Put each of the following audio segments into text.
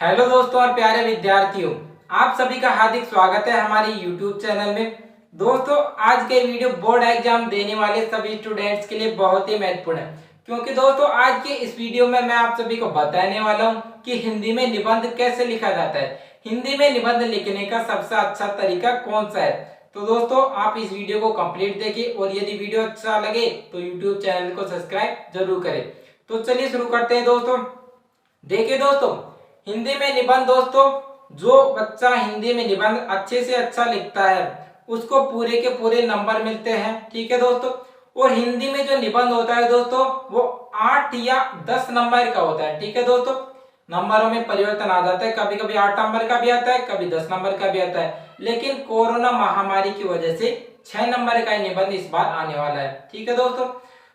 Hello दोस्तों और प्यारे विद्यार्थियों, आप सभी का हार्दिक स्वागत है हमारे YouTube चैनल में। दोस्तों, आज के वीडियो बोर्ड एग्जाम देने वाले सभी स्टूडेंट्स के लिए बहुत ही महत्वपूर्ण है, क्योंकि दोस्तों आज के इस वीडियो में मैं आप सभी को बताने वाला हूं कि हिंदी में निबंध कैसे लिखा जाता है। हिंदी में निबंध लिखने का सबसे अच्छा तरीका कौन सा है। तो दोस्तों, आप इस वीडियो को कंप्लीट देखिए और यदि वीडियो अच्छा लगे तो यूट्यूब चैनल को सब्सक्राइब जरूर करें। तो चलिए शुरू करते हैं दोस्तों। देखिए दोस्तों, हिंदी में निबंध दोस्तों, जो बच्चा हिंदी में निबंध अच्छे से अच्छा लिखता है उसको पूरे के पूरे नंबर मिलते हैं। ठीक है दोस्तों। और हिंदी में जो निबंध होता है दोस्तों वो 8 या 10 नंबर का होता है। ठीक है दोस्तों, नंबरों में परिवर्तन आ जाता है, कभी कभी 8 नंबर का भी आता है, कभी 10 नंबर का भी आता है, लेकिन कोरोना महामारी की वजह से 6 नंबर का निबंध इस बार आने वाला है। ठीक है दोस्तों।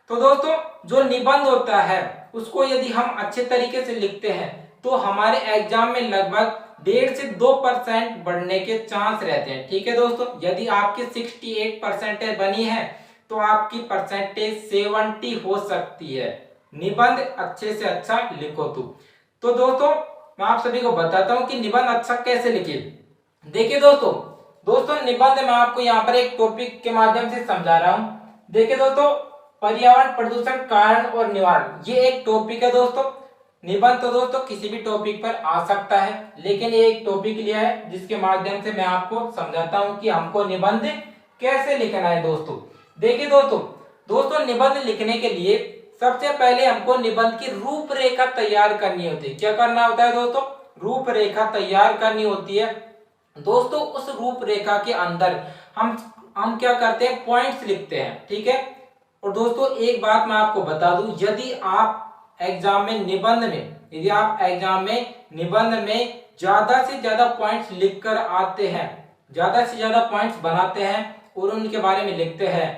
तो दोस्तों, जो निबंध होता है उसको यदि हम अच्छे तरीके से लिखते हैं तो हमारे एग्जाम में लगभग 1.5 से 2% बढ़ने के चांस रहते हैं। ठीक है दोस्तों, यदि आपकी 68 परसेंटेज बनी है तो आपकी परसेंटेज 70 हो सकती है। निबंध अच्छे से अच्छा लिखो। तो दोस्तों, मैं आप सभी को बताता हूं कि निबंध अच्छा कैसे लिखे। देखिए दोस्तों निबंध मैं आपको यहाँ पर एक टॉपिक के माध्यम से समझा रहा हूं। देखिए दोस्तों, पर्यावरण प्रदूषण कारण और निवारण, ये एक टॉपिक है दोस्तों। निबंध तो दोस्तों किसी भी टॉपिक पर आ सकता है, लेकिन ये एक टॉपिक लिया है जिसके माध्यम से मैं आपको समझाता हूं कि हमको निबंध कैसे लिखना है दोस्तों। देखिए दोस्तों निबंध लिखने के लिए सबसे पहले हमको निबंध की रूपरेखा तैयार करनी होती है। क्या करना होता है दोस्तों? रूपरेखा तैयार करनी होती है दोस्तों। उस रूपरेखा के अंदर हम क्या करते हैं, पॉइंट्स लिखते हैं। ठीक है। और दोस्तों एक बात मैं आपको बता दूं, यदि आप एग्जाम में निबंध में ज्यादा से ज्यादा पॉइंट्स लिखकर आते हैं, ज्यादा से ज्यादा पॉइंट्स बनाते हैं और उनके बारे में लिखते हैं,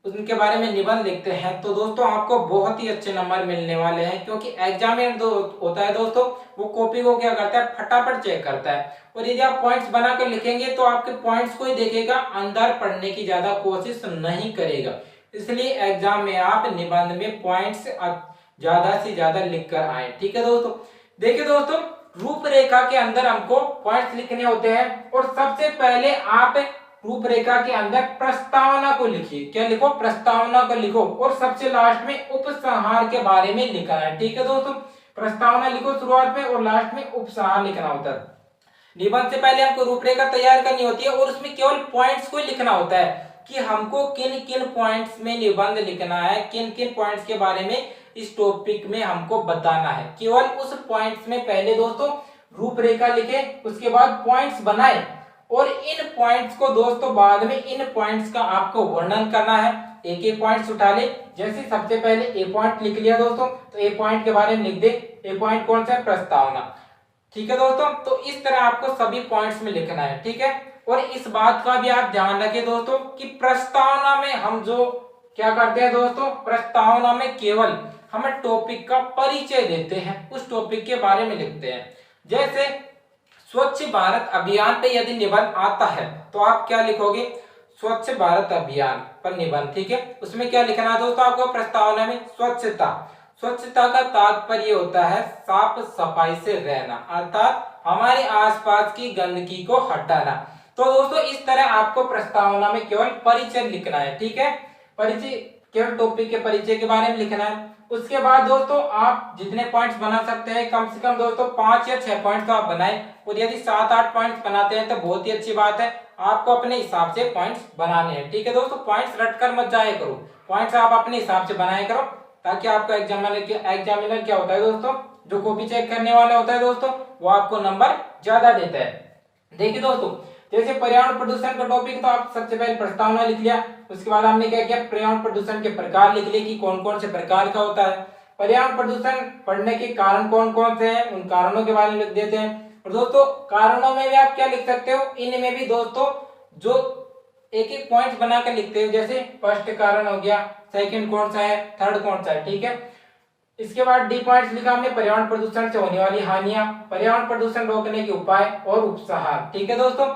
उनके बारे में निबंध लिखते हैं, तो दोस्तों आपको बहुत ही अच्छे नंबर मिलने वाले हैं। क्योंकि एग्जामिनर होता है दोस्तों, वो कॉपी को क्या करता है, फटाफट चेक करता है। और यदि आप पॉइंट्स बनाकर लिखेंगे तो आपके पॉइंट्स को ही देखेगा, अंदर पढ़ने की ज्यादा कोशिश नहीं करेगा। इसलिए एग्जाम में आप निबंध में पॉइंट्स ज्यादा से ज्यादा लिखकर आए। ठीक है दोस्तों। देखिए दोस्तों, रूपरेखा के अंदर हमको पॉइंट्स लिखने होते हैं और सबसे पहले आप रूपरेखा के अंदर प्रस्तावना को लिखिए। क्या लिखो? प्रस्तावना को लिखो। और सबसे लास्ट में उपसंहार के बारे में लिखना है। ठीक है दोस्तों, प्रस्तावना लिखो शुरुआत में और लास्ट में उपसंहार लिखना होता है। निबंध से पहले हमको रूपरेखा तैयार करनी होती है और उसमें केवल पॉइंट्स को लिखना होता है कि हमको किन किन पॉइंट्स में निबंध लिखना है, किन किन पॉइंट्स के बारे में इस टॉपिक में हमको बताना है। केवल उस पॉइंट्स में पहले दोस्तों रूपरेखा लिखे, उसके बाद पॉइंट्स बनाए और इन पॉइंट्स को दोस्तों बाद में इन पॉइंट्स का आपको वर्णन करना है। एक एक पॉइंट्स उठा ले। जैसे सबसे पहले ए पॉइंट लिख लिया दोस्तों, तो ए पॉइंट के बारे में लिख दे। ए पॉइंट कौन सा है? प्रस्तावना। ठीक है दोस्तों, तो इस तरह आपको सभी पॉइंट्स में लिखना है। ठीक है। और इस बात का भी आप ध्यान रखें दोस्तों कि प्रस्तावना में हम जो क्या करते हैं दोस्तों, प्रस्तावना में केवल हम टॉपिक का परिचय देते हैं, उस टॉपिक के बारे में लिखते हैं। जैसे स्वच्छ भारत अभियान पे यदि निबंध आता है तो आप क्या लिखोगे? स्वच्छ भारत अभियान पर निबंध। ठीक है। उसमें क्या लिखना है दोस्तों आपको? प्रस्तावना में स्वच्छता। स्वच्छता का तात्पर्य होता है साफ सफाई से रहना, अर्थात हमारे आसपास की गंदगी को हटाना। तो दोस्तों इस तरह आपको प्रस्तावना में केवल परिचय लिखना है। ठीक है। परिचय केवल टॉपिक के परिचय के बारे में लिखना है। उसके बाद दोस्तों आप जितने पॉइंट्स बना सकते हैं, कम से कम दोस्तों 5 या 6 पॉइंट्स तो आप बनाएं। और यदि 7-8 पॉइंट्स बनाते हैं तो बहुत ही अच्छी बात है, आपको अपने हिसाब से पॉइंट्स बनाने हैं। ठीक है दोस्तों, पॉइंट्स रटकर मत जाया करो, पॉइंट्स आप अपने हिसाब से बनाया करो, ताकि आपका एग्जामिनर क्या होता है दोस्तों, जो कॉपी चेक करने वाला होता है दोस्तों, वो आपको नंबर ज्यादा देता है। देखिए दोस्तों, जैसे पर्यावरण प्रदूषण का टॉपिक, तो आप सबसे पहले प्रस्तावना लिख लिया। उसके बाद हमने क्या किया, पर्यावरण प्रदूषण के प्रकार लिख लिए कि कौन कौन से प्रकार का होता है। पर्यावरण प्रदूषण बढ़ने के कारण कौन कौन से हैं, उन कारणों के बारे में लिख देते हैं। और दोस्तों कारणों में भी आप क्या लिख सकते हो, इनमें भी दोस्तों जो एक एक पॉइंट बनाकर लिखते हो, जैसे फर्स्ट कारण हो गया, सेकंड कौन सा है, थर्ड कौन सा है। ठीक है। इसके बाद डी पॉइंट्स लिखा हमने, पर्यावरण प्रदूषण से होने वाली हानियां, पर्यावरण प्रदूषण रोकने के उपाय और उपसंहार। ठीक है दोस्तों।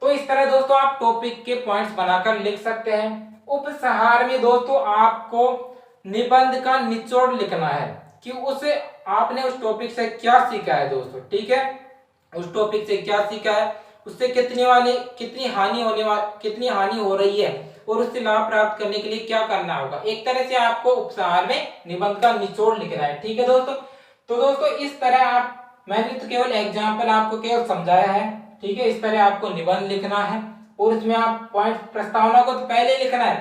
तो इस तरह दोस्तों आप टॉपिक के पॉइंट्स बनाकर लिख सकते हैं। उपसंहार में दोस्तों आपको निबंध का निचोड़ लिखना है कि उस आपने उस टॉपिक से क्या सीखा है दोस्तों, ठीक है, उस टॉपिक से क्या सीखा है, उससे कितनी हानि हो रही है और उससे लाभ प्राप्त करने के लिए क्या करना होगा। एक तरह से आपको उपसार में निबंध का निचोड़ लिखना है, ठीक है दोस्तों। तो दोस्तों इस तरह मैंने तो केवल एग्जाम्पल आपको केवल समझाया है, ठीक है। इस तरह आपको निबंध लिखना है और इसमें आप पॉइंट प्रस्तावना को तो पहले लिखना है,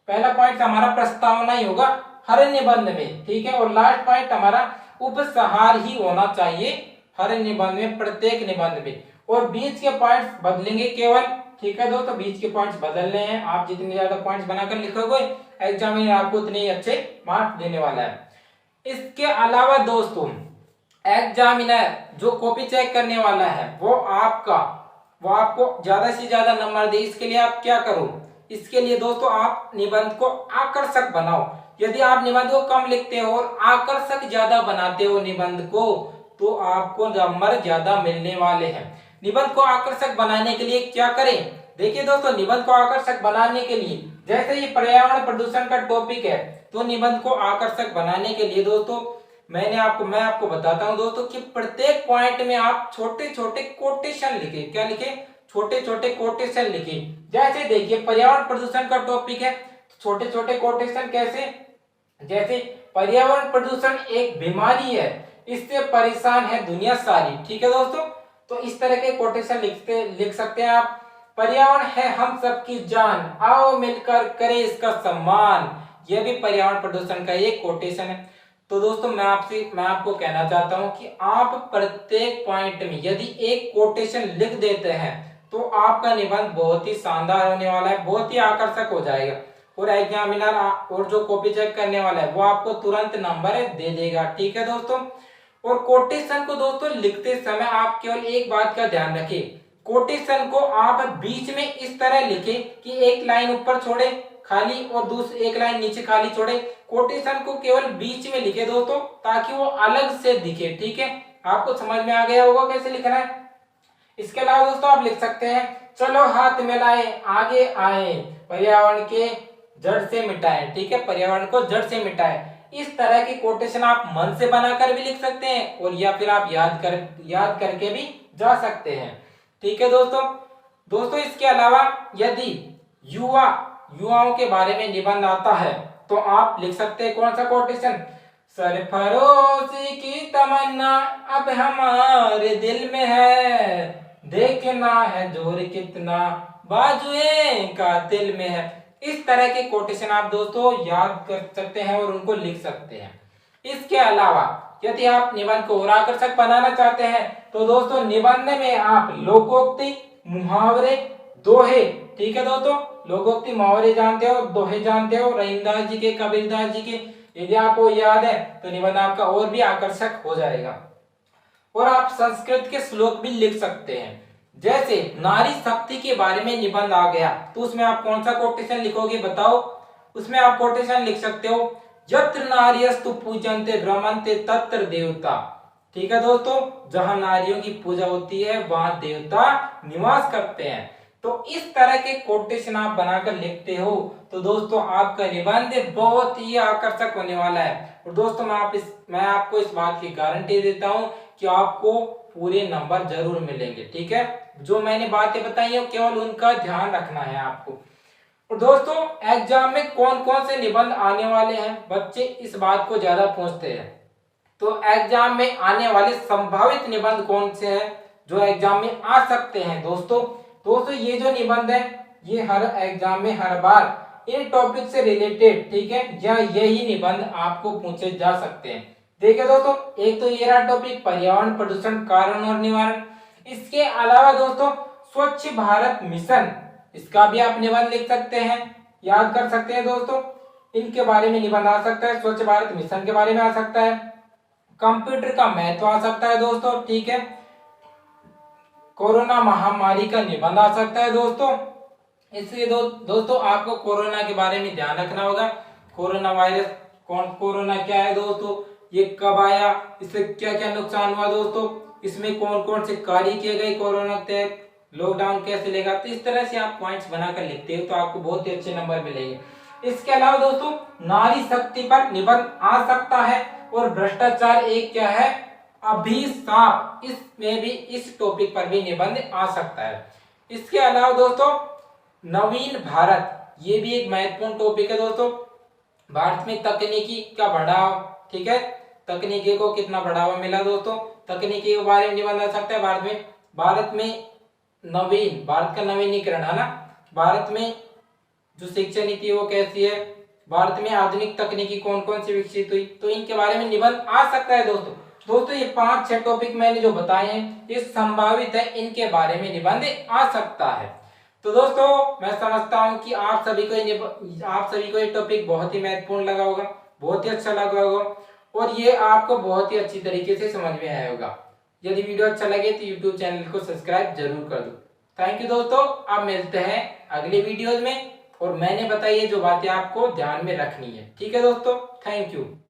पहला पॉइंट हमारा प्रस्तावना ही होगा हर निबंध में, ठीक है। और लास्ट पॉइंट हमारा उपसंहार ही होना चाहिए हर निबंध में, प्रत्येक निबंध में। और बीच के पॉइंट्स बदलेंगे केवल, ठीक है दोस्तों, बीच के पॉइंट्स बदलने हैं। आप जितने ज्यादा पॉइंट्स बनाकर लिखोगे एग्जामिनर आपको उतने ही अच्छे मार्क्स देने वाला है। इसके अलावा दोस्तों एग्जामिनर जो कॉपी चेक करने वाला है वो आपको ज्यादा से ज्यादा नंबर दे, इसके लिए आप क्या करो, इसके लिए दोस्तों आप निबंध को आकर्षक बनाओ। यदि आप निबंध को कम लिखते हो और आकर्षक ज्यादा बनाते हो निबंध को, तो आपको नंबर ज्यादा मिलने वाले हैं। निबंध को आकर्षक बनाने के लिए क्या करें, देखिए दोस्तों, निबंध को आकर्षक बनाने के लिए जैसे ये पर्यावरण प्रदूषण का टॉपिक है, तो निबंध को आकर्षक बनाने के लिए दोस्तों मैं आपको बताता हूं दोस्तों कि प्रत्येक पॉइंट में आप छोटे छोटे कोटेशन लिखे। क्या लिखे, छोटे छोटे कोटेशन लिखे। जैसे देखिए पर्यावरण प्रदूषण का टॉपिक है, छोटे छोटे कोटेशन कैसे, जैसे पर्यावरण प्रदूषण एक बीमारी है, इससे परेशान है दुनिया सारी, ठीक है दोस्तों। तो इस तरह के कोटेशन लिख सकते हैं आप। पर्यावरण है हम सबकी जान, आओ मिलकर करें इसका सम्मान, यह भी पर्यावरण प्रदूषण का एक कोटेशन है। तो दोस्तों मैं आपको कहना चाहता हूं कि आप प्रत्येक पॉइंट में यदि एक कोटेशन लिख देते हैं तो आपका निबंध बहुत ही शानदार होने वाला है, बहुत ही आकर्षक हो जाएगा और एग्जामिनर और जो कॉपी चेक करने वाला है वो आपको तुरंत नंबर दे देगा, ठीक है दोस्तों। और कोटेशन को दोस्तों लिखते समय आप केवल एक बात का ध्यान रखें, कोटेशन को आप बीच में इस तरह लिखें कि एक लाइन ऊपर छोड़े खाली और दूसरी एक लाइन नीचे खाली छोड़े। कोटेशन को केवल बीच में लिखे दोस्तों ताकि वो अलग से दिखे, ठीक है। आपको समझ में आ गया होगा कैसे लिखना है। इसके अलावा दोस्तों आप लिख सकते हैं चलो हाथ मिलाएं आगे आए, पर्यावरण के जड़ से मिटाएं, ठीक है, पर्यावरण को जड़ से मिटाएं। इस तरह की कोटेशन आप मन से बनाकर भी लिख सकते हैं और या फिर आप याद करके भी जा सकते हैं, ठीक है दोस्तों इसके अलावा यदि युवाओं के बारे में निबंध आता है तो आप लिख सकते हैं कौन सा कोटेशन, सरफरोशी की तमन्ना अब हमारे दिल में है, देखना है जोर कितना बाजुए का दिल में है। इस तरह के कोटेशन आप दोस्तों याद कर सकते हैं और उनको लिख सकते हैं। इसके अलावा यदि आप निबंध को और आकर्षक बनाना चाहते हैं तो दोस्तों निबंध में आप लोकोक्ति, मुहावरे, दोहे, ठीक है दोस्तों, लोकोक्ति मुहावरे जानते हो, दोहे जानते हो, रहीमदास जी के, कबीरदास जी के, यदि आपको याद है तो निबंध आपका और भी आकर्षक हो जाएगा। और आप संस्कृत के श्लोक भी लिख सकते हैं। जैसे नारी शक्ति के बारे में निबंध आ गया तो उसमें आप कौन सा कोटेशन लिखोगे बताओ। उसमें आप कोटेशन लिख सकते हो यत्र नार्यस्तु पूजन्ते रमन्ते तत्र देवता, ठीक है दोस्तों, जहां नारियों की पूजा होती है वहां देवता निवास करते हैं। तो इस तरह के कोटेशन आप बनाकर लिखते हो तो दोस्तों आपका निबंध बहुत ही आकर्षक होने वाला है। और दोस्तों मैं आपको इस बात की गारंटी देता हूं कि आपको पूरे नंबर जरूर मिलेंगे, ठीक है। जो मैंने बातें बताई है केवल उनका ध्यान रखना है आपको। और दोस्तों एग्जाम में कौन कौन से निबंध आने वाले हैं, बच्चे इस बात को ज्यादा पूछते हैं। तो एग्जाम में आने वाले संभावित निबंध कौन से हैं जो एग्जाम में आ सकते हैं दोस्तों ये जो निबंध है ये हर एग्जाम में हर बार इन टॉपिक से रिलेटेड, ठीक है, या यही निबंध आपको पूछे जा सकते हैं। देखिए दोस्तों एक तो ये रहा टॉपिक पर्यावरण प्रदूषण कारण और निवारण। इसके अलावा दोस्तों स्वच्छ भारत मिशन, इसका भी आप निबंध लिख सकते हैं, याद कर सकते हैं दोस्तों, इनके बारे में निबंध आ सकता है। स्वच्छ भारत मिशन के बारे में आ सकता है, कंप्यूटर का महत्व आ सकता है दोस्तों, ठीक है, कोरोना महामारी का निबंध आ सकता है दोस्तों। इसलिए दोस्तों आपको कोरोना के बारे में ध्यान रखना होगा। कोरोना वायरस कोरोना क्या है दोस्तों, ये कब आया, इससे क्या क्या नुकसान हुआ दोस्तों, इसमें कौन कौन से कार्य किए गए कोरोना के तहत, लॉकडाउन कैसे लेगा। तो इस तरह से आप पॉइंट्स बनाकर लिखते हो तो आपको बहुत ही अच्छे नंबर मिलेंगे। इसके अलावा दोस्तों नारी शक्ति पर निबंध आ सकता है और भ्रष्टाचार एक क्या है, अभिशाप। इसमें भी इस टॉपिक पर भी निबंध आ सकता है। इसके अलावा दोस्तों नवीन भारत, ये भी एक महत्वपूर्ण टॉपिक है दोस्तों। भारत में तकनीकी का बढ़ाव, ठीक है, तकनीकी को कितना बढ़ावा मिला दोस्तों, तकनीकी के बारे में निबंध आ सकता है। भारत में नवीन, भारत का नवीनीकरण है ना, भारत में जो शिक्षा नीति है वो कैसी है, भारत में आधुनिक तकनीकी कौन कौन सी विकसित हुई, तो इनके बारे में निबंध आ सकता है दोस्तों ये 5-6 टॉपिक मैंने जो बताए हैं ये संभावित है, इनके बारे में निबंध आ सकता है। तो दोस्तों मैं समझता हूं कि आप सभी को ये टॉपिक बहुत ही महत्वपूर्ण लगा होगा, बहुत ही अच्छा लगा होगा और ये आपको बहुत ही अच्छी तरीके से समझ में आया होगा। यदि वीडियो अच्छा लगे तो यूट्यूब चैनल को सब्सक्राइब जरूर कर दो। थैंक यू दोस्तों, आप मिलते हैं अगले वीडियोज में और मैंने बताई जो बातें आपको ध्यान में रखनी है। ठीक है दोस्तों, थैंक यू।